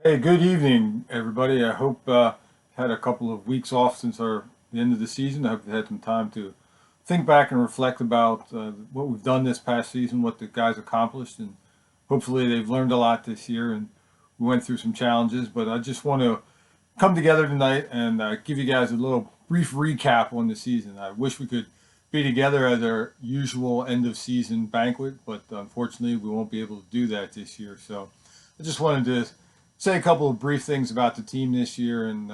Hey, good evening, everybody. I hope had a couple of weeks off since the end of the season. I hope you had some time to think back and reflect about what we've done this past season, what the guys accomplished, and hopefully they've learned a lot this year. And we went through some challenges, but I just want to come together tonight and give you guys a little brief recap on the season. I wish we could be together at our usual end of season banquet, but unfortunately we won't be able to do that this year. So I just wanted to say a couple of brief things about the team this year and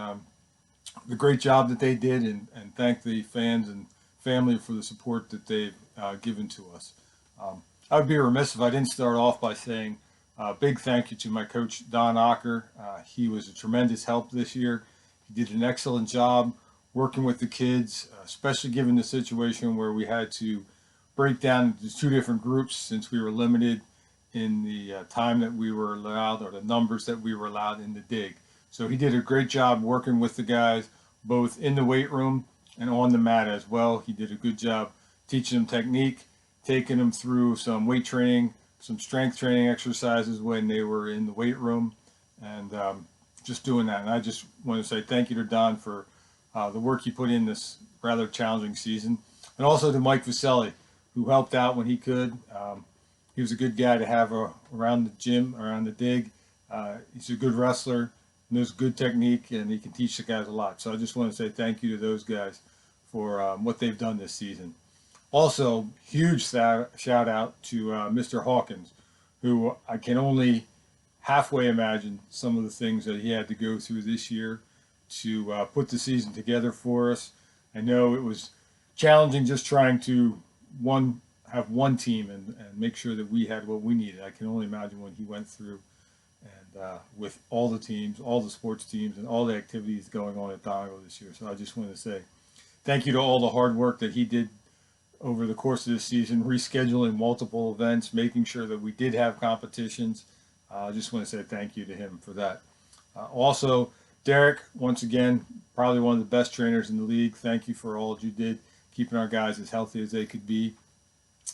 the great job that they did, and thank the fans and family for the support that they've given to us. I would be remiss if I didn't start off by saying a big thank you to my coach, Don Ocker. He was a tremendous help this year. He did an excellent job working with the kids, especially given the situation where we had to break down into two different groups since we were limited in the time that we were allowed or the numbers that we were allowed in the dig. So he did a great job working with the guys, both in the weight room and on the mat as well. He did a good job teaching them technique, taking them through some weight training, some strength training exercises when they were in the weight room, and just doing that. And I just want to say thank you to Don for the work he put in this rather challenging season, and also to Mike Vaseli, who helped out when he could. He was a good guy to have around the gym, around the dig. He's a good wrestler, knows good technique, and he can teach the guys a lot. So I just want to say thank you to those guys for what they've done this season. Also, huge shout out to Mr. Hawkins, who I can only halfway imagine some of the things that he had to go through this year to put the season together for us. I know it was challenging just trying to have one team and make sure that we had what we needed. I can only imagine what he went through, and with all the teams, all the sports teams, and all the activities going on at Donegal this year. So I just want to say thank you to all the hard work that he did over the course of this season, rescheduling multiple events, making sure that we did have competitions. I just want to say thank you to him for that. Also, Derek, once again, probably one of the best trainers in the league. Thank you for all that you did, keeping our guys as healthy as they could be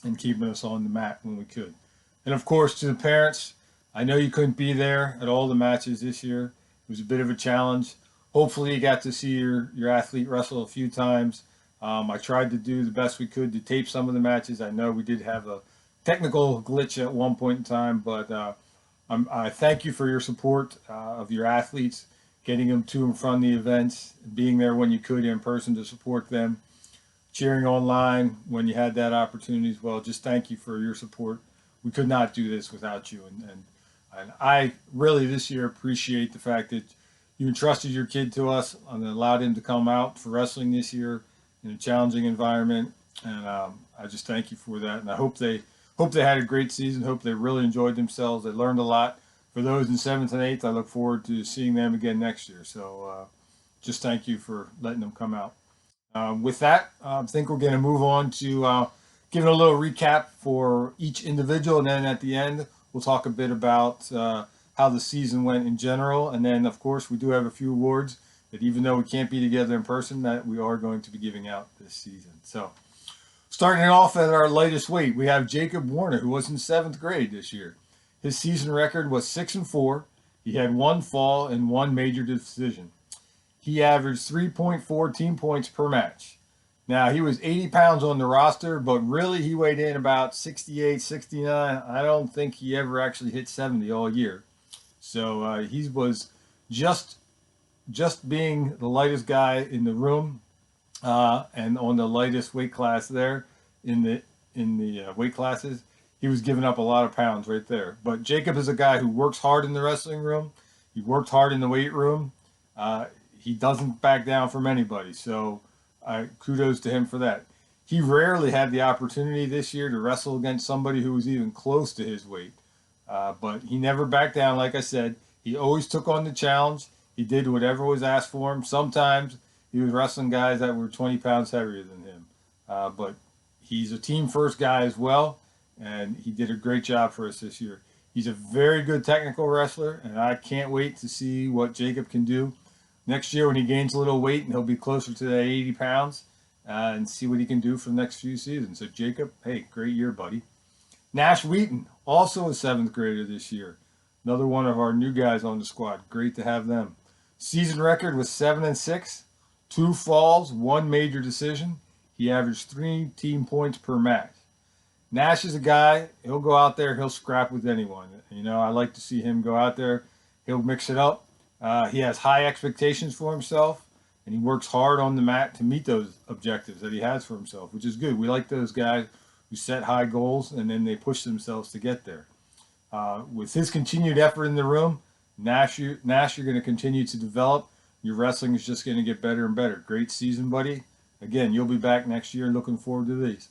and keeping us on the mat when we could. And of course, to the parents, I know you couldn't be there at all the matches this year. It was a bit of a challenge. Hopefully, you got to see your athlete wrestle a few times. I tried to do the best we could to tape some of the matches. I know we did have a technical glitch at one point in time, but I thank you for your support of your athletes, getting them to and from the events, being there when you could in person to support them, cheering online when you had that opportunity as well. Just thank you for your support. We could not do this without you, and I really this year appreciate the fact that you entrusted your kid to us and allowed him to come out for wrestling this year in a challenging environment, and I just thank you for that. And I hope they had a great season. Hope they really enjoyed themselves. They learned a lot. For those in seventh and eighth, I look forward to seeing them again next year. So just thank you for letting them come out. With that, I think we're going to move on to giving a little recap for each individual, and then at the end, we'll talk a bit about how the season went in general. And then, of course, we do have a few awards that, even though we can't be together in person, that we are going to be giving out this season. So, starting off at our lightest weight, we have Jacob Warner, who was in seventh grade this year. His season record was 6-4. He had one fall and one major decision. He averaged 3.4 team points per match. Now, he was 80 pounds on the roster, but really he weighed in about 68, 69. I don't think he ever actually hit 70 all year. So he was just just being the lightest guy in the room and on the lightest weight class there in the weight classes. He was giving up a lot of pounds right there. But Jacob is a guy who works hard in the wrestling room. He worked hard in the weight room. He doesn't back down from anybody. So kudos to him for that. He rarely had the opportunity this year to wrestle against somebody who was even close to his weight. But he never backed down, like I said. He always took on the challenge. He did whatever was asked for him. Sometimes he was wrestling guys that were 20 pounds heavier than him. But he's a team first guy as well, and he did a great job for us this year. He's a very good technical wrestler, and I can't wait to see what Jacob can do next year when he gains a little weight and he'll be closer to that 80 pounds and see what he can do for the next few seasons. So, Jacob, hey, great year, buddy. Nash Wheaton, also a seventh grader this year. Another one of our new guys on the squad. Great to have them. Season record was 7-6, 2 falls, 1 major decision. He averaged 3 team points per match. Nash is a guy, he'll go out there, he'll scrap with anyone. I like to see him go out there, he'll mix it up. He has high expectations for himself, and he works hard on the mat to meet those objectives that he has for himself, which is good. We like those guys who set high goals and then they push themselves to get there. With his continued effort in the room, Nash, you're going to continue to develop. Your wrestling is just going to get better and better. Great season, buddy. Again, you'll be back next year. Looking forward to these.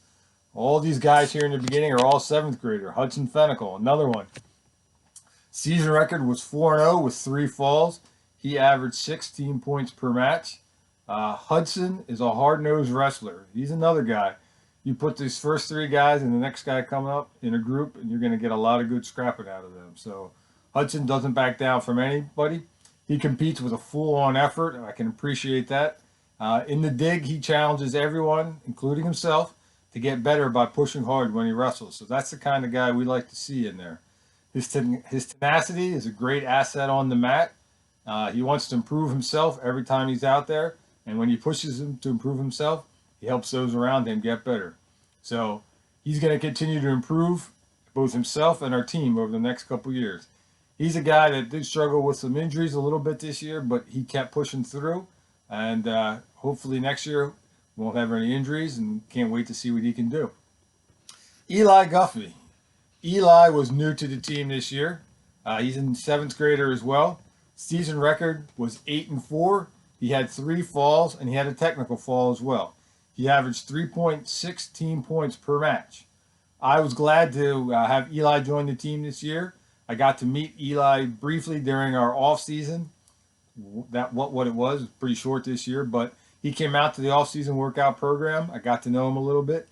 All these guys here in the beginning are all 7th grader. Hudson Fennecal, another one. Season record was 4-0 with 3 falls. He averaged 16 points per match. Hudson is a hard-nosed wrestler. He's another guy. You put these first 3 guys and the next guy coming up in a group, and you're going to get a lot of good scrapping out of them. So Hudson doesn't back down from anybody. He competes with a full-on effort. I can appreciate that. In the dig, he challenges everyone, including himself, to get better by pushing hard when he wrestles. So that's the kind of guy we like to see in there. His tenacity is a great asset on the mat. He wants to improve himself every time he's out there. And when he pushes him to improve himself, he helps those around him get better. So he's going to continue to improve both himself and our team over the next couple years. He's a guy that did struggle with some injuries a little bit this year, but he kept pushing through. And hopefully next year won't have any injuries, and can't wait to see what he can do. Eli Guffey. Eli was new to the team this year. He's in 7th grader as well. Season record was 8-4. He had 3 falls, and he had a technical fall as well. He averaged 3.6 team points per match. I was glad to have Eli join the team this year. I got to meet Eli briefly during our off season. What it was pretty short this year, but he came out to the off-season workout program. I got to know him a little bit.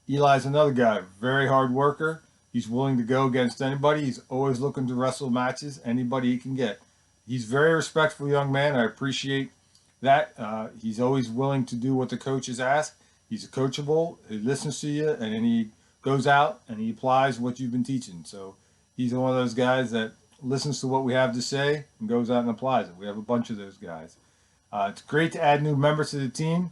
Eli's another guy, very hard worker. He's willing to go against anybody. He's always looking to wrestle matches, anybody he can get. He's a very respectful young man. I appreciate that. He's always willing to do what the coaches ask. He's coachable. He listens to you, and then he goes out and he applies what you've been teaching. So he's one of those guys that listens to what we have to say and goes out and applies it. We have a bunch of those guys. It's great to add new members to the team.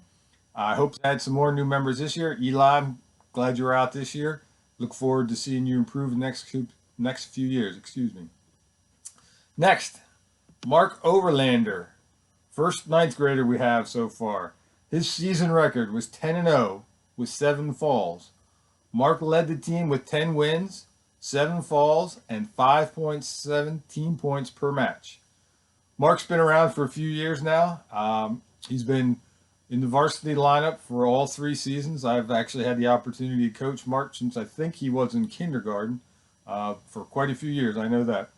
I hope to add some more new members this year. Eli, I'm glad you were out this year. Look forward to seeing you improve the next few years. Next, Mark Overlander. First 9th grader we have so far. His season record was 10-0 with 7 falls. Mark led the team with 10 wins, 7 falls, and 5.7 team points per match. Mark's been around for a few years now. He's been in the varsity lineup for all 3 seasons. I've actually had the opportunity to coach Mark since I think he was in kindergarten for quite a few years. I know that.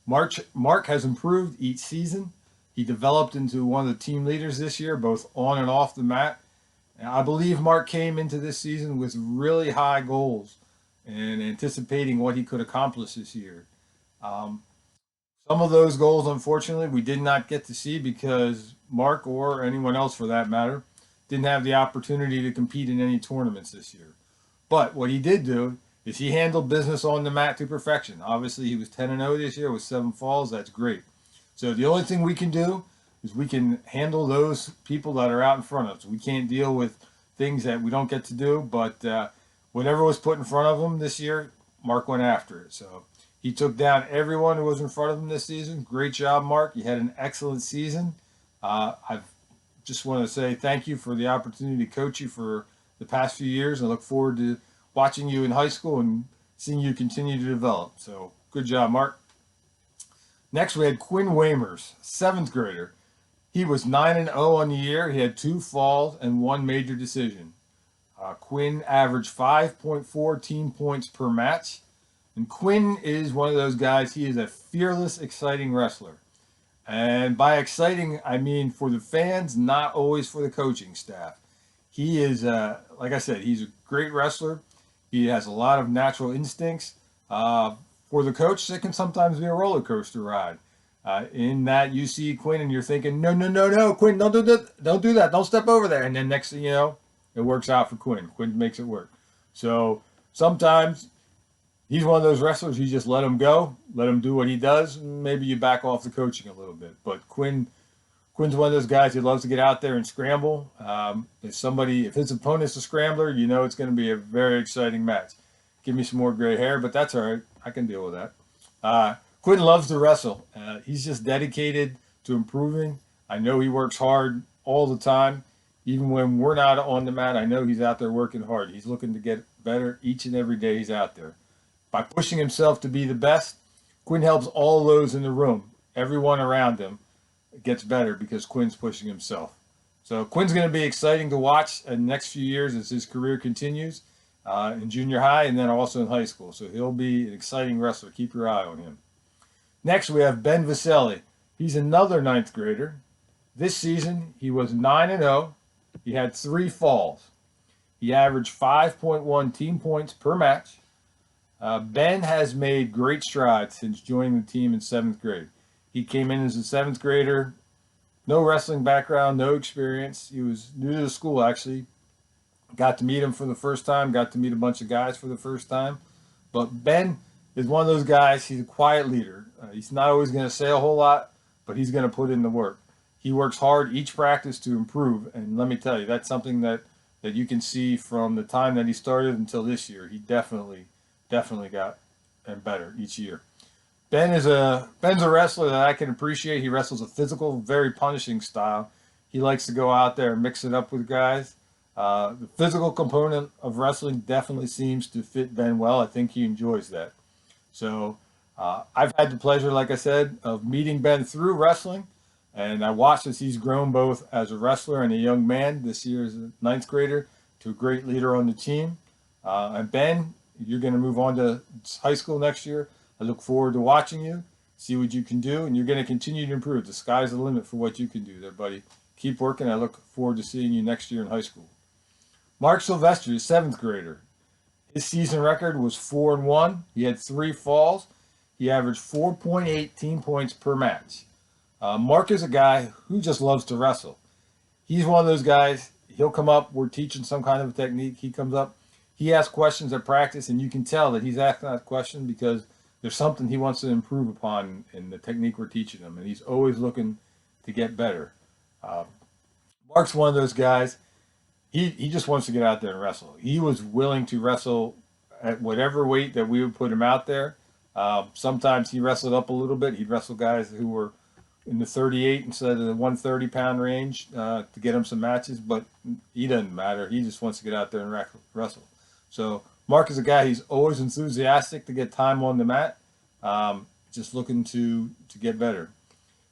Mark has improved each season. He developed into one of the team leaders this year, both on and off the mat. And I believe Mark came into this season with really high goals and anticipating what he could accomplish this year. Some of those goals, unfortunately, we did not get to see because Mark, or anyone else for that matter, didn't have the opportunity to compete in any tournaments this year. But what he did do is he handled business on the mat to perfection. Obviously, he was 10-0 this year with 7 falls. That's great. So the only thing we can do is we can handle those people that are out in front of us. We can't deal with things that we don't get to do, but whatever was put in front of him this year, Mark went after it. So he took down everyone who was in front of him this season. Great job, Mark. You had an excellent season. I just want to say thank you for the opportunity to coach you for the past few years. I look forward to watching you in high school and seeing you continue to develop. So good job, Mark. Next, we had Quinn Weimers, 7th grader. He was 9-0 on the year. He had 2 falls and 1 major decision. Quinn averaged 5.4 team points per match. And Quinn is one of those guys, he is a fearless, exciting wrestler. And by exciting, I mean for the fans, not always for the coaching staff. He is, like I said, he's a great wrestler. He has a lot of natural instincts. For the coach, it can sometimes be a roller coaster ride. In that you see Quinn and you're thinking, no, Quinn, don't do that. Don't do that. Don't step over there. And then next thing you know, it works out for Quinn. Quinn makes it work. So sometimes he's one of those wrestlers you just let him go, let him do what he does, and maybe you back off the coaching a little bit. But Quinn's one of those guys who loves to get out there and scramble. If his opponent's a scrambler, you know it's going to be a very exciting match. Give me some more gray hair, but that's all right. I can deal with that. Quinn loves to wrestle. He's just dedicated to improving. I know he works hard all the time. Even when we're not on the mat, I know he's out there working hard. He's looking to get better each and every day he's out there. By pushing himself to be the best, Quinn helps all those in the room, everyone around him, gets better because Quinn's pushing himself. So Quinn's going to be exciting to watch in the next few years as his career continues in junior high and then also in high school. So he'll be an exciting wrestler. Keep your eye on him. Next, we have Ben Vaseli. He's another ninth grader. This season, he was 9-0. He had 3 falls. He averaged 5.1 team points per match. Ben has made great strides since joining the team in 7th grade. He came in as a 7th grader, no wrestling background, no experience. He was new to the school, actually. Got to meet him for the first time, got to meet a bunch of guys for the first time. But Ben is one of those guys, he's a quiet leader. He's not always going to say a whole lot, but he's going to put in the work. He works hard each practice to improve, and let me tell you, that's something that you can see from the time that he started until this year. He definitely got better each year. Ben's a wrestler that I can appreciate. He wrestles a physical, very punishing style. He likes to go out there and mix it up with guys. The physical component of wrestling definitely seems to fit Ben well. I think he enjoys that. So I've had the pleasure, like I said, of meeting Ben through wrestling. And I watched as he's grown both as a wrestler and a young man this year as a 9th grader to a great leader on the team. And Ben, you're going to move on to high school next year. I look forward to watching you, see what you can do, and you're going to continue to improve. The sky's the limit for what you can do there, buddy. Keep working. I look forward to seeing you next year in high school. Mark Sylvester is 7th grader. His season record was 4-1. He had 3 falls. He averaged 4.8 team points per match. Mark is a guy who just loves to wrestle. He's one of those guys, he'll come up, we're teaching some kind of a technique, he comes up, he asks questions at practice, and you can tell that he's asking that question because there's something he wants to improve upon in the technique we're teaching him, and he's always looking to get better. Mark's one of those guys, he just wants to get out there and wrestle. He was willing to wrestle at whatever weight that we would put him out there. Sometimes he wrestled up a little bit. He'd wrestle guys who were in the 38 instead of the 130-pound range to get him some matches, but he doesn't matter. He just wants to get out there and wrestle. So Mark is a guy, he's always enthusiastic to get time on the mat, just looking to get better.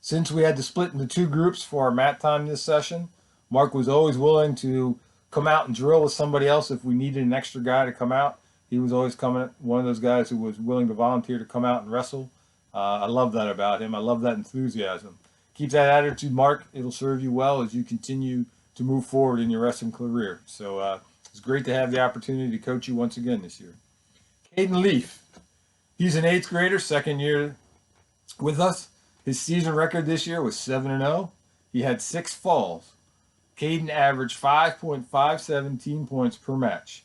Since we had to split into 2 groups for our mat time this session, Mark was always willing to come out and drill with somebody else if we needed an extra guy to come out. He was always one of those guys who was willing to volunteer to come out and wrestle. I love that about him. I love that enthusiasm. Keep that attitude, Mark. It'll serve you well as you continue to move forward in your wrestling career. So it's great to have the opportunity to coach you once again this year. Hayden Leaf. He's an 8th grader, 2nd year with us. His season record this year was 7-0. He had 6 falls. Caden averaged 5.57 team points per match.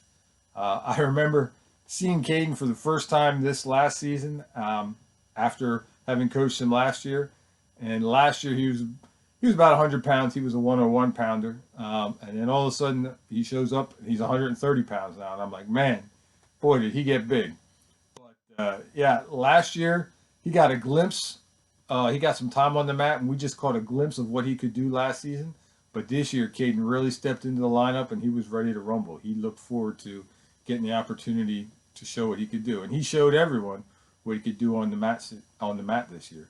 I remember seeing Caden for the first time this last season after having coached him last year. And last year he was about 100 pounds. He was a 101 pounder. And then all of a sudden he shows up and he's 130 pounds now. And I'm like, man, boy, did he get big. But yeah, last year he got a glimpse. He got some time on the mat and we just caught a glimpse of what he could do last season. But this year, Caden really stepped into the lineup and he was ready to rumble. He looked forward to getting the opportunity to show what he could do. And he showed everyone what he could do on the mat this year.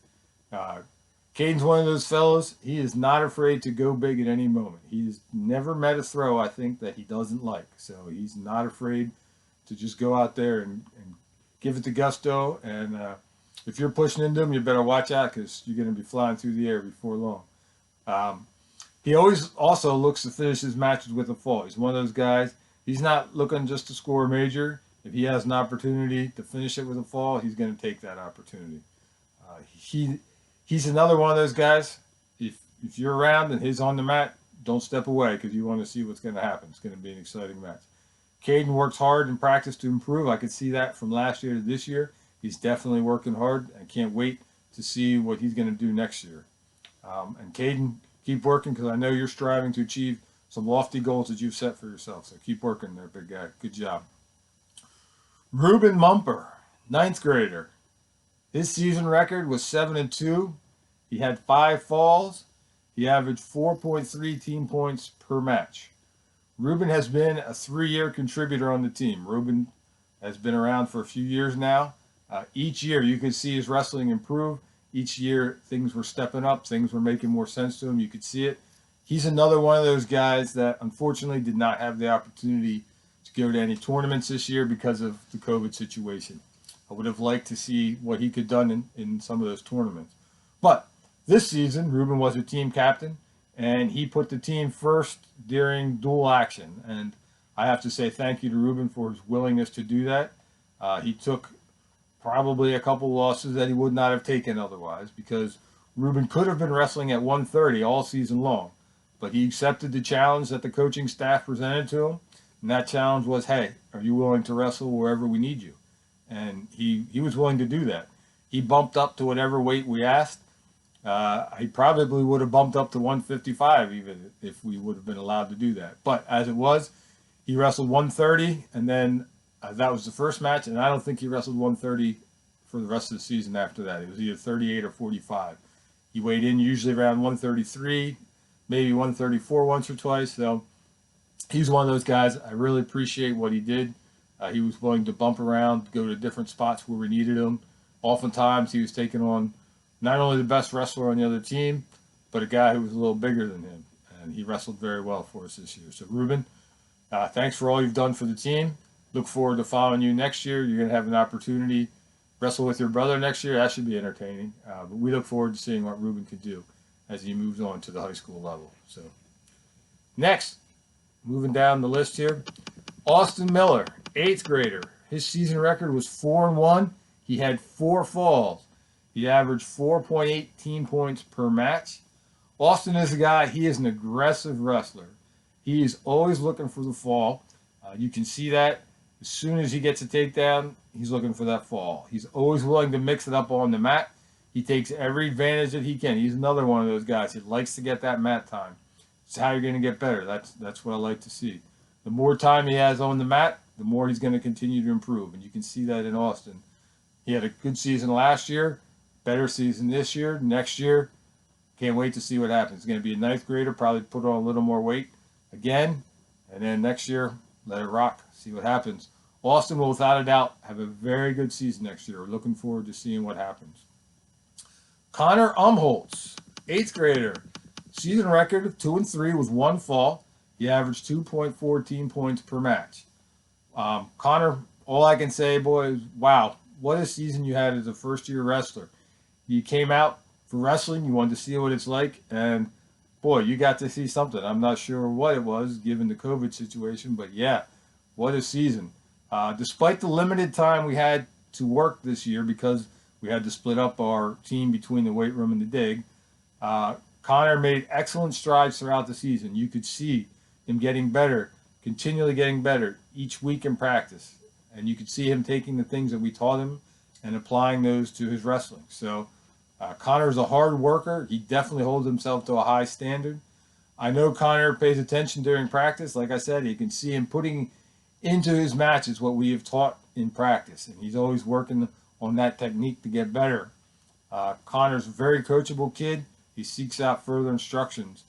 Caden's one of those fellows, he is not afraid to go big at any moment. He's never met a throw, I think, that he doesn't like. So he's not afraid to just go out there and give it the gusto. And if you're pushing into him, you better watch out because you're going to be flying through the air before long. He always also looks to finish his matches with a fall. He's one of those guys, he's not looking just to score a major. If he has an opportunity to finish it with a fall, he's going to take that opportunity. He's another one of those guys, if you're around and he's on the mat, don't step away because you want to see what's going to happen. It's going to be an exciting match. Caden works hard in practice to improve. I could see that from last year to this year. He's definitely working hard. I can't wait to see what he's going to do next year. And Caden, keep working because I know you're striving to achieve some lofty goals that you've set for yourself. So keep working there, big guy. Good job. Ruben Mumper, ninth grader. His season record was 7-2. He had 5 falls. He averaged 4.3 team points per match. Ruben has been a 3-year contributor on the team. Ruben has been around for a few years now. Each year you could see his wrestling improve. Each year things were stepping up. Things were making more sense to him. You could see it. He's another one of those guys that unfortunately did not have the opportunity to go to any tournaments this year because of the COVID situation. I would have liked to see what he could have done in some of those tournaments. But this season, Ruben was a team captain, and he put the team first during dual action. And I have to say thank you to Ruben for his willingness to do that. He took probably a couple losses that he would not have taken otherwise, because Ruben could have been wrestling at 130 all season long. But he accepted the challenge that the coaching staff presented to him. And that challenge was, hey, are you willing to wrestle wherever we need you? And he was willing to do that. He bumped up to whatever weight we asked. He probably would have bumped up to 155 even if we would have been allowed to do that. But as it was, he wrestled 130, and then that was the first match, and I don't think he wrestled 130 for the rest of the season after that. It was either 38 or 45. He weighed in usually around 133, maybe 134 once or twice. So he's one of those guys. I really appreciate what he did. He was willing to bump around, go to different spots where we needed him. Oftentimes he was taking on not only the best wrestler on the other team, but a guy who was a little bigger than him. And he wrestled very well for us this year. So Ruben, thanks for all you've done for the team. Look forward to following you next year. You're going to have an opportunity to wrestle with your brother next year. That should be entertaining. But we look forward to seeing what Ruben could do as he moves on to the high school level. So next, moving down the list here, Austin Miller, 8th grader. His season record was 4-1. He had 4 falls. He averaged 4.8 team points per match. Austin is a guy, he is an aggressive wrestler. He is always looking for the fall. You can see that as soon as he gets a takedown, he's looking for that fall. He's always willing to mix it up on the mat. He takes every advantage that he can. He's another one of those guys. He likes to get that mat time. It's how you're going to get better. That's what I like to see. The more time he has on the mat, the more he's going to continue to improve. And you can see that in Austin. He had a good season last year, better season this year, next year. Can't wait to see what happens. He's going to be a 9th grader, probably put on a little more weight again. And then next year, let it rock, see what happens. Austin will, without a doubt, have a very good season next year. We're looking forward to seeing what happens. Connor Umholtz, 8th grader. Season record of 2-3 with 1 fall. He averaged 2.4 team points per match. Connor, all I can say, boy, is wow, what a season you had as a first-year wrestler. You came out for wrestling, you wanted to see what it's like, and boy, you got to see something. I'm not sure what it was, given the COVID situation, but yeah, what a season. Despite the limited time we had to work this year because we had to split up our team between the weight room and the dig, Connor made excellent strides throughout the season. You could see him getting better, continually getting better each week in practice. And you could see him taking the things that we taught him and applying those to his wrestling. So Connor is a hard worker. He definitely holds himself to a high standard. I know Connor pays attention during practice. Like I said, you can see him putting into his matches what we have taught in practice. And he's always working on that technique to get better. Connor's a very coachable kid. He seeks out further instructions.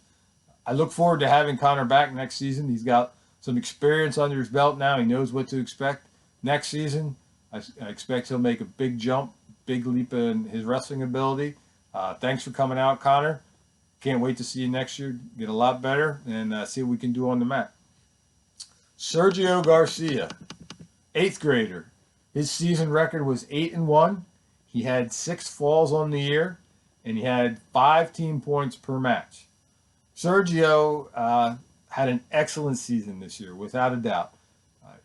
I look forward to having Connor back next season. He's got some experience under his belt now. He knows what to expect. Next season, I expect he'll make a big jump, big leap in his wrestling ability. Thanks for coming out, Connor. Can't wait to see you next year. Get a lot better and see what we can do on the mat. Sergio Garcia, 8th grader. His season record was 8-1. He had 6 falls on the year, and he had 5 team points per match. Sergio had an excellent season this year, without a doubt.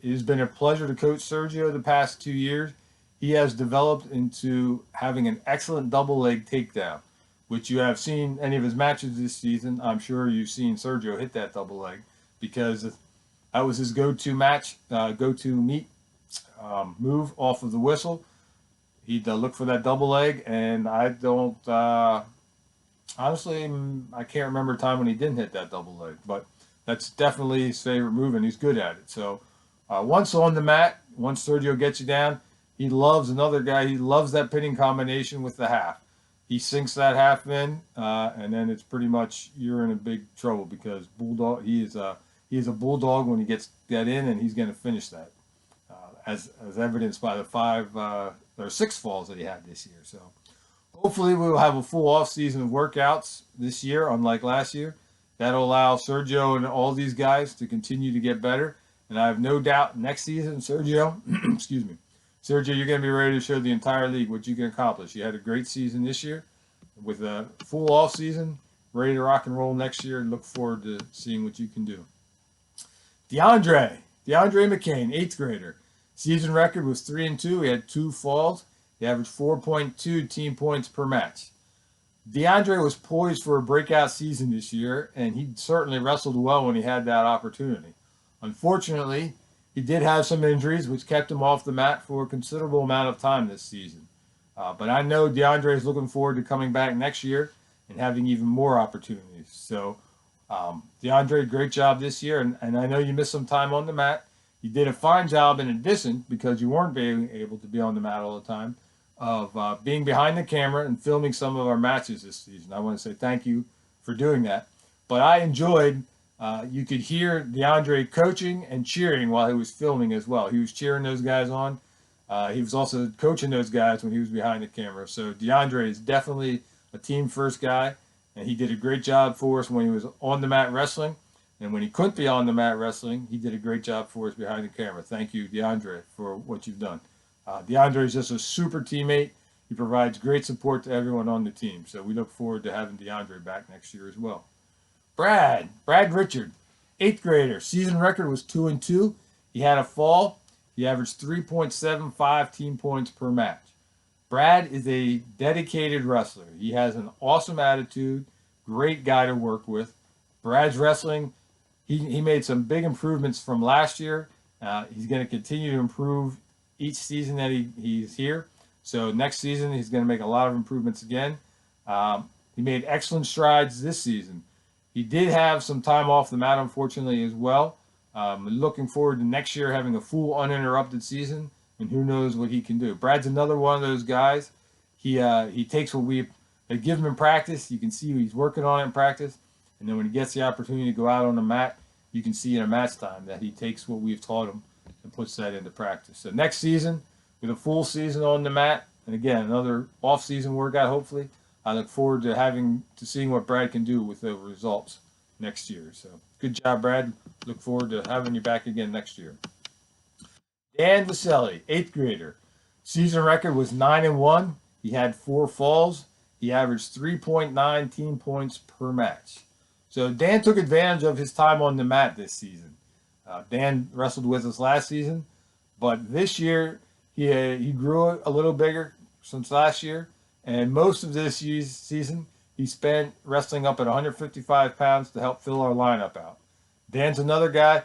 It has been a pleasure to coach Sergio the past 2 years. He has developed into having an excellent double leg takedown, which you have seen any of his matches this season. I'm sure you've seen Sergio hit that double leg because That was his go-to meet move off of the whistle. He'd look for that double leg, and I don't honestly, I can't remember a time when he didn't hit that double leg, but that's definitely his favorite move, and he's good at it. So once on the mat, once Sergio gets you down, he loves another guy. He loves that pinning combination with the half. He sinks that half in, and then it's pretty much you're in a big trouble because Bulldog. He is a bulldog when he gets that in, and he's going to finish that, as evidenced by the 5 or 6 falls that he had this year. So hopefully we will have a full off season of workouts this year, unlike last year. That'll allow Sergio and all these guys to continue to get better. And I have no doubt next season, Sergio, excuse me, Sergio, you're going to be ready to show the entire league what you can accomplish. You had a great season this year with a full off season, ready to rock and roll next year, and look forward to seeing what you can do. Deandre Mccain, 8th grader. Season record was 3-2. He had 2 falls. He averaged 4.2 team points per match. Deandre was poised for a breakout season this year, and he certainly wrestled well when he had that opportunity. Unfortunately, he did have some injuries, which kept him off the mat for a considerable amount of time this season. But I know Deandre is looking forward to coming back next year and having even more opportunities. So, Deandre, great job this year, and I know you missed some time on the mat. You did a fine job in addition, because you weren't being able to be on the mat all the time, of being behind the camera and filming some of our matches this season. I want to say thank you for doing that. But I enjoyed, you could hear Deandre coaching and cheering while he was filming as well. He was cheering those guys on. He was also coaching those guys when he was behind the camera. So Deandre is definitely a team first guy, and he did a great job for us when he was on the mat wrestling. And when he couldn't be on the mat wrestling, he did a great job for us behind the camera. Thank you, Deandre, for what you've done. Deandre is just a super teammate. He provides great support to everyone on the team. So we look forward to having Deandre back next year as well. Brad Richard, 8th grader. Season record was 2-2. He had a fall. He averaged 3.75 team points per match. Brad is a dedicated wrestler. He has an awesome attitude, great guy to work with. Brad's wrestling, he made some big improvements from last year. He's going to continue to improve each season that he's here. So next season, he's going to make a lot of improvements again. He made excellent strides this season. He did have some time off the mat, unfortunately, as well. Looking forward to next year having a full uninterrupted season, and who knows what he can do. Brad's another one of those guys. He takes what we give him in practice. You can see he's working on it in practice. And then when he gets the opportunity to go out on the mat, you can see in a match time that he takes what we've taught him and puts that into practice. So next season, with a full season on the mat, and again, another off-season workout, hopefully, I look forward to seeing what Brad can do with the results next year. So good job, Brad. Look forward to having you back again next year. Dan Vaseli, 8th grader. Season record was 9-1. He had 4 falls. He averaged 3.9 team points per match. So Dan took advantage of his time on the mat this season. Dan wrestled with us last season, but this year he grew a little bigger since last year, and most of this season he spent wrestling up at 155 pounds to help fill our lineup out. Dan's another guy.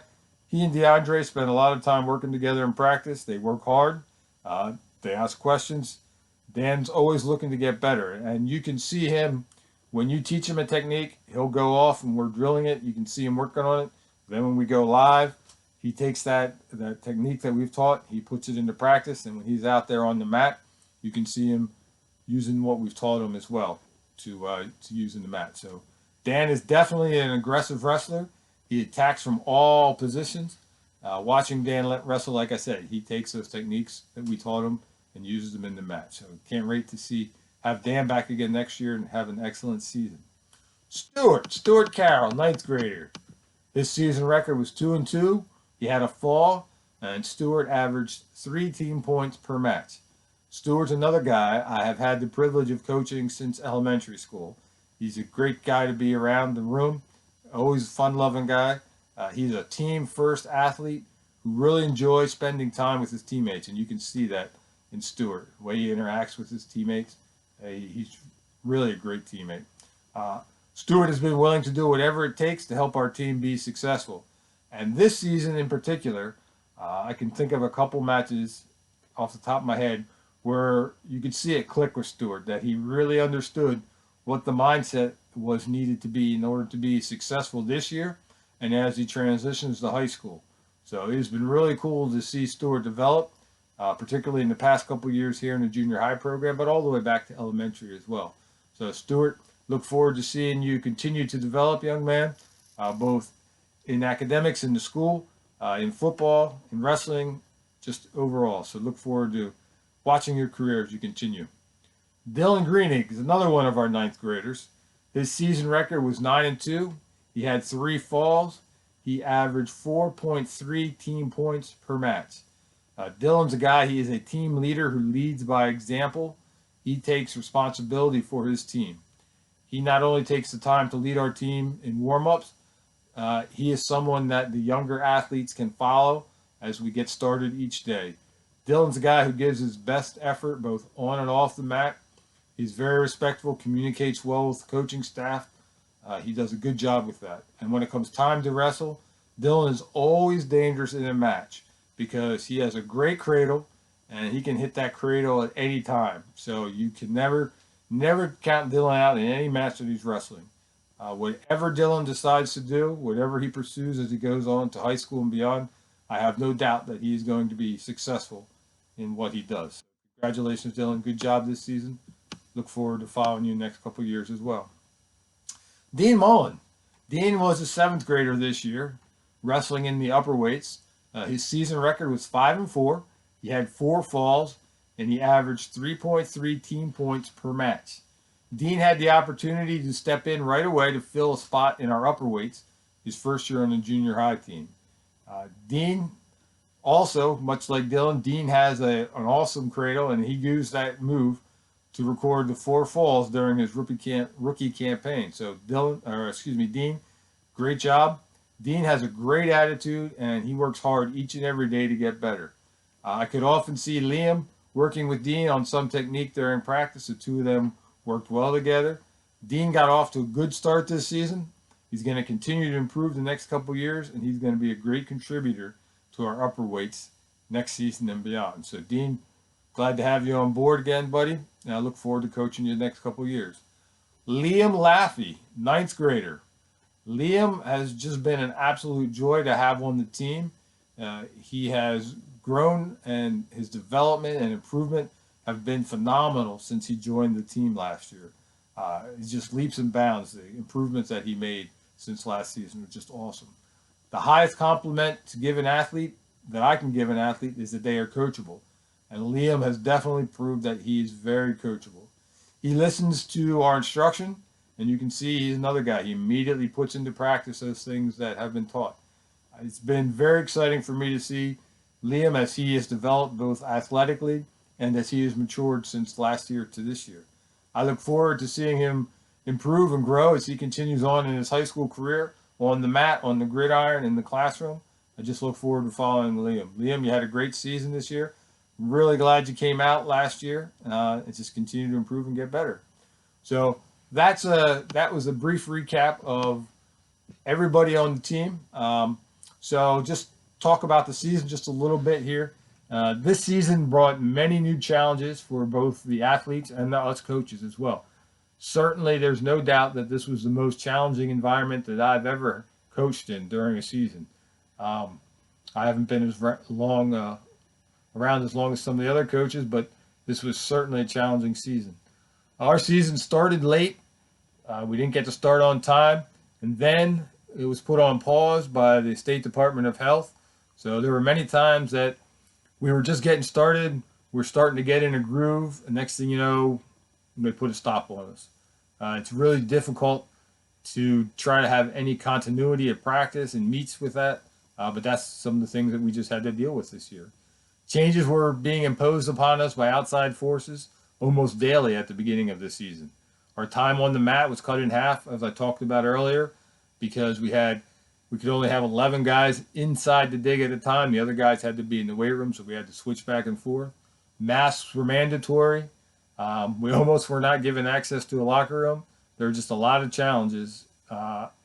He and Deandre spend a lot of time working together in practice. They work hard. They ask questions. Dan's always looking to get better, and you can see him. When you teach him a technique, he'll go off and we're drilling it. You can see him working on it. Then when we go live, he takes that technique that we've taught, he puts it into practice, and when he's out there on the mat, you can see him using what we've taught him as well to use in the mat. So Dan is definitely an aggressive wrestler. He attacks from all positions. Watching Dan wrestle, like I said, he takes those techniques that we taught him and uses them in the mat. So can't wait to have Dan back again next year and have an excellent season. Stuart Carroll, 9th grader. His season record was 2-2. He had a fall, and Stuart averaged 3 team points per match. Stuart's another guy I have had the privilege of coaching since elementary school. He's a great guy to be around the room, always a fun-loving guy. He's a team-first athlete who really enjoys spending time with his teammates, and you can see that in Stuart, the way he interacts with his teammates. He's really a great teammate. Stuart has been willing to do whatever it takes to help our team be successful. And this season in particular, I can think of a couple matches off the top of my head where you could see it click with Stuart, that he really understood what the mindset was needed to be in order to be successful this year and as he transitions to high school. So it has been really cool to see Stuart develop, particularly in the past couple of years here in the junior high program, but all the way back to elementary as well. So Stuart, look forward to seeing you continue to develop, young man, both in academics in the school, in football, in wrestling, just overall. So look forward to watching your career as you continue. Dylan Greenig is another one of our ninth graders. His season record was 9-2. He had 3 falls. He averaged 4.3 team points per match. Dylan's a guy, he is a team leader who leads by example. He takes responsibility for his team. He not only takes the time to lead our team in warm-ups, he is someone that the younger athletes can follow as we get started each day. Dylan's a guy who gives his best effort both on and off the mat. He's very respectful, communicates well with the coaching staff. He does a good job with that. And when it comes time to wrestle, Dylan is always dangerous in a match because he has a great cradle and he can hit that cradle at any time. So you can never count Dylan out in any match that he's wrestling. Whatever Dylan decides to do, whatever he pursues as he goes on to high school and beyond, I have no doubt that he is going to be successful in what he does. Congratulations, Dylan. Good job this season. Look forward to following you next couple of years as well. Dean Mullen. Dean was a 7th grader this year, wrestling in the upper weights. His season record was 5-4. He had 4 falls, and he averaged 3.3 team points per match. Dean had the opportunity to step in right away to fill a spot in our upper weights his first year on the junior high team. Dean also, much like Dylan, Dean has an awesome cradle, and he used that move to record the 4 falls during his rookie campaign. So Dean, great job. Dean has a great attitude, and he works hard each and every day to get better. I could often see Liam working with Dean on some technique during practice. The two of them worked well together. Dean got off to a good start this season. He's going to continue to improve the next couple years, and he's going to be a great contributor to our upper weights next season and beyond. So, Dean, glad to have you on board again, buddy, and I look forward to coaching you the next couple years. Liam Laffy, 9th grader. Liam has just been an absolute joy to have on the team. He has grown, and his development and improvement have been phenomenal since he joined the team last year. It's just leaps and bounds. The improvements that he made since last season were just awesome. The highest compliment to give an athlete that I can give an athlete is that they are coachable. And Liam has definitely proved that he is very coachable. He listens to our instruction, and you can see he's another guy. He immediately puts into practice those things that have been taught. It's been very exciting for me to see Liam as he has developed both athletically and as he has matured since last year to this year. I look forward to seeing him improve and grow as he continues on in his high school career, on the mat, on the gridiron, in the classroom. I just look forward to following Liam. Liam, you had a great season this year. I'm really glad you came out last year and just continue to improve and get better. So that was a brief recap of everybody on the team. So just talk about the season just a little bit here. This season brought many new challenges for both the athletes and us coaches as well. Certainly, there's no doubt that this was the most challenging environment that I've ever coached in during a season. I haven't been around as long as some of the other coaches, but this was certainly a challenging season. Our season started late. We didn't get to start on time, and then it was put on pause by the State Department of Health. So there were many times that we were just getting started. We're starting to get in a groove, and next thing you know, they put a stop on us. It's really difficult to try to have any continuity of practice and meets with that, but that's some of the things that we just had to deal with this year. Changes were being imposed upon us by outside forces almost daily at the beginning of this season. Our time on the mat was cut in half, as I talked about earlier, because we could only have 11 guys inside the dig at a time. The other guys had to be in the weight room, so we had to switch back and forth. Masks were mandatory. We almost were not given access to a locker room. There were just a lot of challenges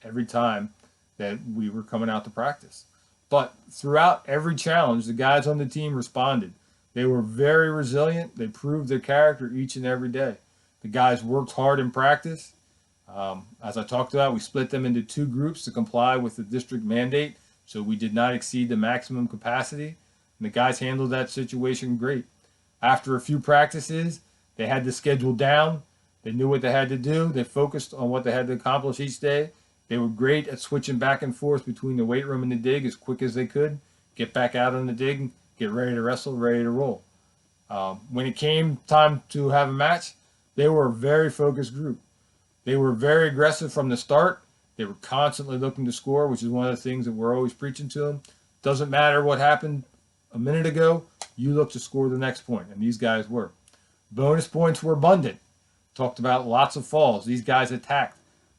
every time that we were coming out to practice. But throughout every challenge, the guys on the team responded. They were very resilient. They proved their character each and every day. The guys worked hard in practice. As I talked about, we split them into two groups to comply with the district mandate, so we did not exceed the maximum capacity. And the guys handled that situation great. After a few practices, they had the schedule down. They knew what they had to do. They focused on what they had to accomplish each day. They were great at switching back and forth between the weight room and the dig as quick as they could. Get back out on the dig, get ready to wrestle, ready to roll. When it came time to have a match, they were a very focused group. They were very aggressive from the start. They were constantly looking to score, which is one of the things that we're always preaching to them. Doesn't matter what happened a minute ago, you look to score the next point, and these guys were. Bonus points were abundant. Talked about lots of falls. These guys attacked.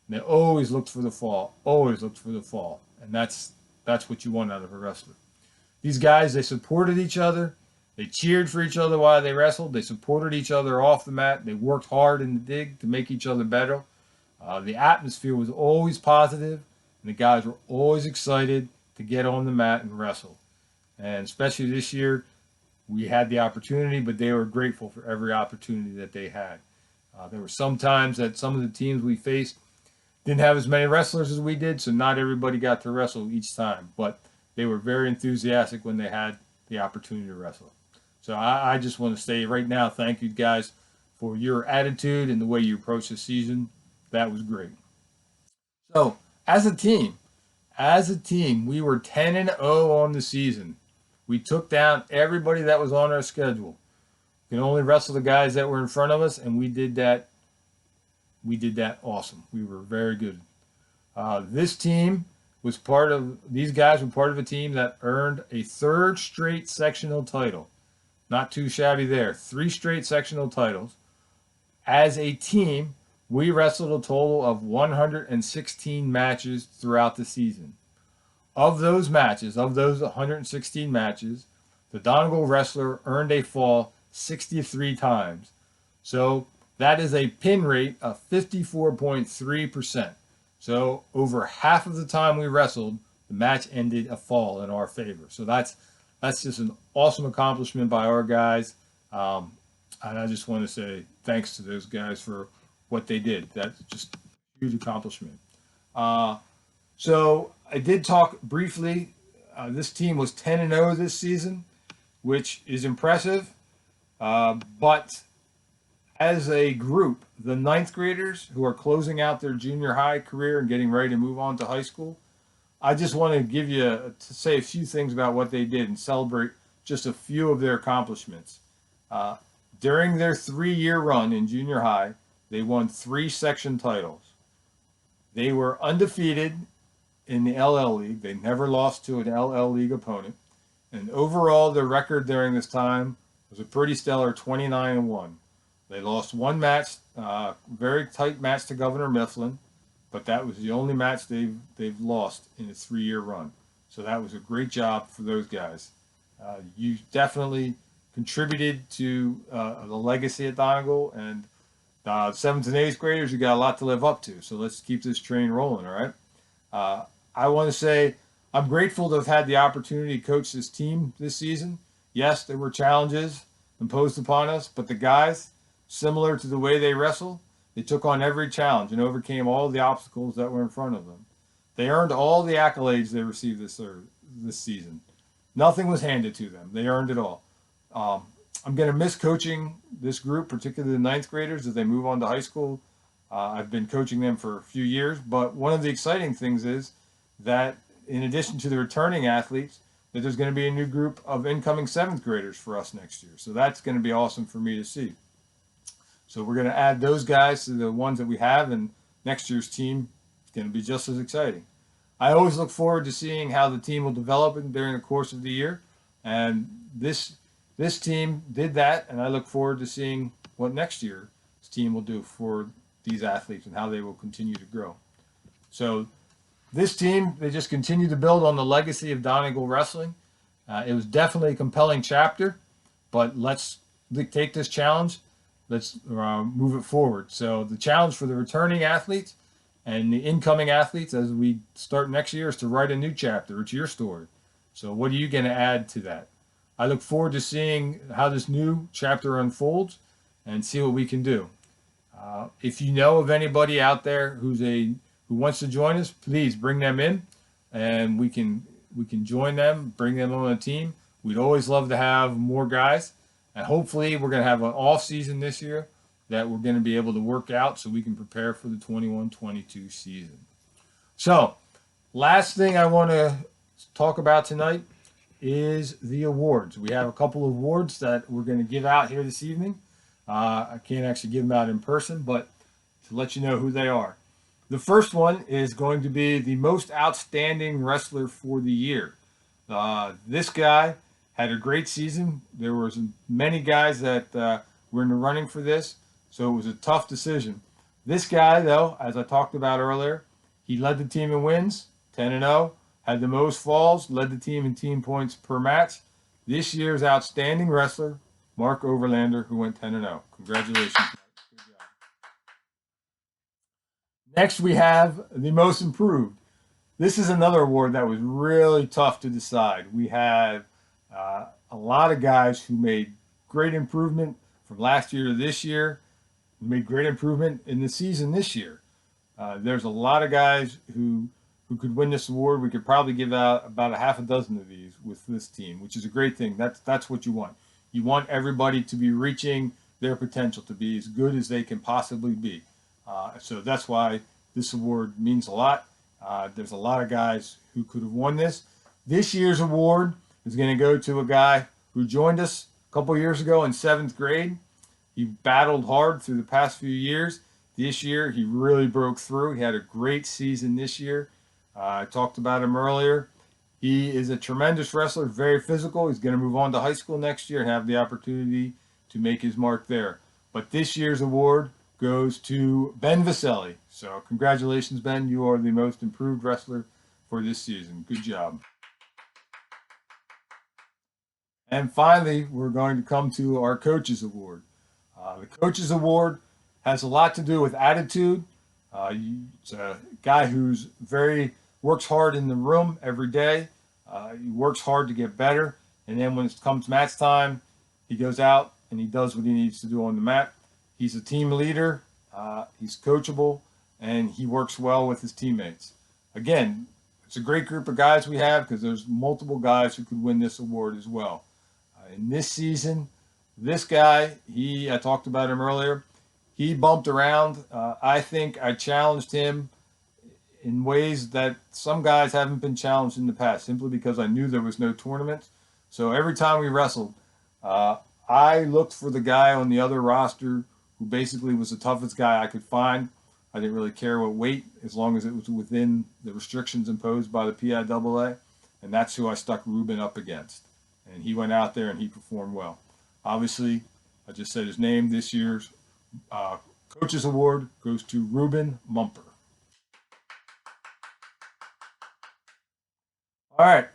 They always looked for the fall, always looked for the fall. And that's what you want out of a wrestler. These guys, they supported each other. They cheered for each other while they wrestled. They supported each other off the mat. They worked hard in the dig to make each other better. The atmosphere was always positive, and the guys were always excited to get on the mat and wrestle. And especially this year, we had the opportunity, but they were grateful for every opportunity that they had. There were some times that some of the teams we faced didn't have as many wrestlers as we did, so not everybody got to wrestle each time. But they were very enthusiastic when they had the opportunity to wrestle. So I just want to say right now, thank you guys for your attitude and the way you approach the season. That was great. So as a team, we were 10-0 on the season. We took down everybody that was on our schedule. We can only wrestle the guys that were in front of us, and we did that. We did that awesome. We were very good. This team was these guys were part of a team that earned a third straight sectional title. Not too shabby there. 3 straight sectional titles. As a team, we wrestled a total of 116 matches throughout the season. Of those 116 matches, the Donegal wrestler earned a fall 63 times. So that is a pin rate of 54.3%. So over half of the time we wrestled, the match ended a fall in our favor. So that's just an awesome accomplishment by our guys. And I just want to say thanks to those guys for what they did. That's just a huge accomplishment. So I did talk briefly. This team was 10-0 this season, which is impressive. But as a group, the 9th graders who are closing out their junior high career and getting ready to move on to high school, I just want to say a few things about what they did and celebrate just a few of their accomplishments. During their 3-year run in junior high, they won 3 section titles. They were undefeated in the LL League. They never lost to an LL League opponent. And overall, their record during this time was a pretty stellar 29-1. They lost one match, very tight match to Governor Mifflin, but that was the only match they've lost in a 3-year run. So that was a great job for those guys. You definitely contributed to the legacy at Donegal, and 7th and 8th graders, you got a lot to live up to. So let's keep this train rolling, all right? I want to say I'm grateful to have had the opportunity to coach this team this season. Yes, there were challenges imposed upon us, but the guys, similar to the way they wrestle, they took on every challenge and overcame all the obstacles that were in front of them. They earned all the accolades they received this season. Nothing was handed to them. They earned it all. I'm going to miss coaching this group, particularly the 9th graders, as they move on to high school. I've been coaching them for a few years, but one of the exciting things is that in addition to the returning athletes, that there's going to be a new group of incoming 7th graders for us next year. So that's going to be awesome for me to see. So we're going to add those guys to the ones that we have, and next year's team is going to be just as exciting. I always look forward to seeing how the team will develop during the course of the year, and this team did that, and I look forward to seeing what next year's team will do for these athletes and how they will continue to grow. So this team, they just continue to build on the legacy of Donegal wrestling. It was definitely a compelling chapter, but let's take this challenge. Let's move it forward. So the challenge for the returning athletes and the incoming athletes as we start next year is to write a new chapter. It's your story. So what are you going to add to that? I look forward to seeing how this new chapter unfolds and see what we can do. If you know of anybody out there who wants to join us, please bring them in, and we can join them, bring them on a team. We'd always love to have more guys, and hopefully we're going to have an off season this year that we're going to be able to work out so we can prepare for the 21-22 season. So, last thing I want to talk about tonight is the awards. We have a couple of awards that we're going to give out here this evening. I can't actually give them out in person, but to let you know who they are. The first one is going to be the most outstanding wrestler for the year. This guy had a great season. There was many guys that were in the running for this, so it was a tough decision. This guy, though, as I talked about earlier, he led the team in wins, 10-0, had the most falls, led the team in team points per match. This year's outstanding wrestler, Mark Overlander, who went 10-0. Congratulations, Mark. Good job. Next, we have the most improved. This is another award that was really tough to decide. We had a lot of guys who made great improvement from last year to this year, made great improvement in the season this year. There's a lot of guys who could win this award. We could probably give out about a half a dozen of these with this team, which is a great thing. That's what you want. You want everybody to be reaching their potential, to be as good as they can possibly be. So that's why this award means a lot. There's a lot of guys who could have won this. This year's award is going to go to a guy who joined us a couple years ago in 7th grade. He battled hard through the past few years. This year, he really broke through. He had a great season this year. I talked about him earlier. He is a tremendous wrestler, very physical. He's going to move on to high school next year and have the opportunity to make his mark there. But this year's award goes to Ben Vaseli. So congratulations, Ben. You are the most improved wrestler for this season. Good job. And finally, we're going to come to our Coaches Award. The Coaches Award has a lot to do with attitude. It's a guy who's works hard in the room every day. He works hard to get better. And then when it comes match time, he goes out and he does what he needs to do on the mat. He's a team leader. He's coachable, and he works well with his teammates. Again, it's a great group of guys we have because there's multiple guys who could win this award as well. In this season, this guy, I talked about him earlier, he bumped around. I think I challenged him in ways that some guys haven't been challenged in the past, simply because I knew there was no tournament. So every time we wrestled, I looked for the guy on the other roster who basically was the toughest guy I could find. I didn't really care what weight, as long as it was within the restrictions imposed by the PIAA, and that's who I stuck Ruben up against. And he went out there and he performed well. Obviously, I just said his name. This year's Coaches Award goes to Ruben Mumper. All right,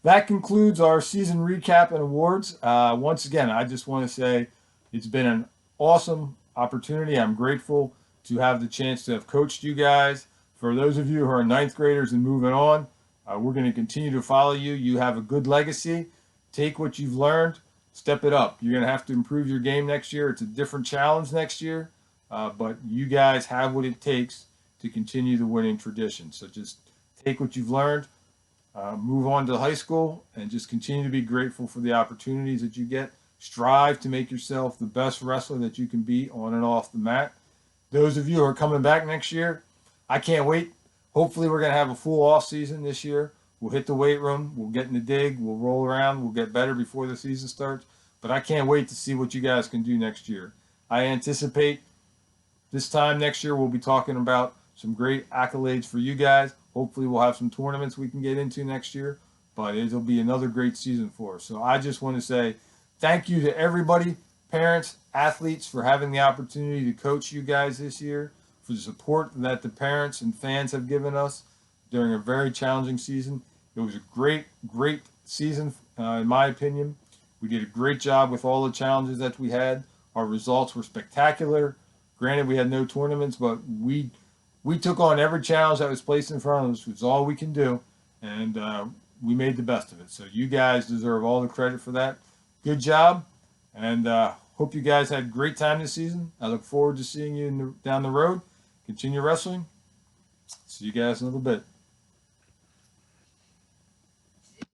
that concludes our season recap and awards. Once again, I just want to say it's been an awesome opportunity. I'm grateful to have the chance to have coached you guys. For those of you who are 9th graders and moving on, we're going to continue to follow you. You have a good legacy. Take what you've learned, step it up. You're going to have to improve your game next year. It's a different challenge next year, but you guys have what it takes to continue the winning tradition. So just take what you've learned, move on to high school, and just continue to be grateful for the opportunities that you get. Strive to make yourself the best wrestler that you can be on and off the mat. Those of you who are coming back next year, I can't wait. Hopefully we're going to have a full off season this year. We'll hit the weight room. We'll get in the dig. We'll roll around. We'll get better before the season starts. But I can't wait to see what you guys can do next year. I anticipate this time next year we'll be talking about some great accolades for you guys. Hopefully we'll have some tournaments we can get into next year. But it'll be another great season for us. So I just want to say thank you to everybody, parents, athletes, for having the opportunity to coach you guys this year, for the support that the parents and fans have given us during a very challenging season. It was a great, great season, in my opinion. We did a great job with all the challenges that we had. Our results were spectacular. Granted, we had no tournaments, but we took on every challenge that was placed in front of us. It's all we can do. And we made the best of it. So you guys deserve all the credit for that. Good job, and hope you guys had a great time this season. I look forward to seeing you down the road. Continue wrestling. See you guys in a little bit.